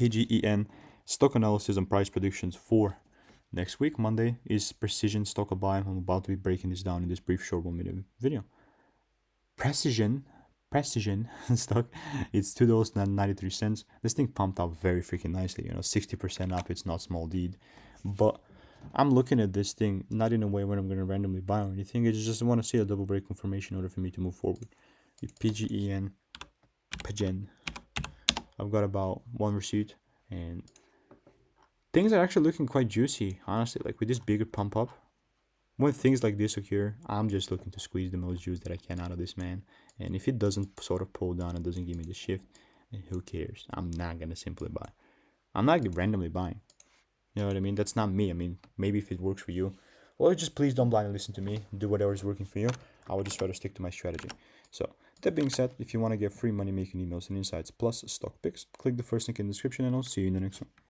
PGEN stock analysis and price predictions for next week. Monday is Precigen stock a buy. I'm about to be breaking this down in this brief short 1 minute video. Precigen stock, it's $2.93. This thing pumped up very freaking nicely, 60% up. It's not small deed, but I'm looking at this thing not in a way where I'm going to randomly buy or anything. I just want to see a double break confirmation in order for me to move forward. PGEN, I've got about one receipt, and things are actually looking quite juicy, honestly. Like with this bigger pump up, when things like this occur, I'm just looking to squeeze the most juice that I can out of this, man. And if it doesn't sort of pull down and doesn't give me the shift, then who cares? I'm not going to simply buy. I'm not randomly buying. You know what I mean? That's not me. I mean, maybe if it works for you, or just please don't blindly listen to me. Do whatever is working for you. I will just try to stick to my strategy. So, that being said, if you want to get free money making emails and insights plus stock picks, click the first link in the description and I'll see you in the next one.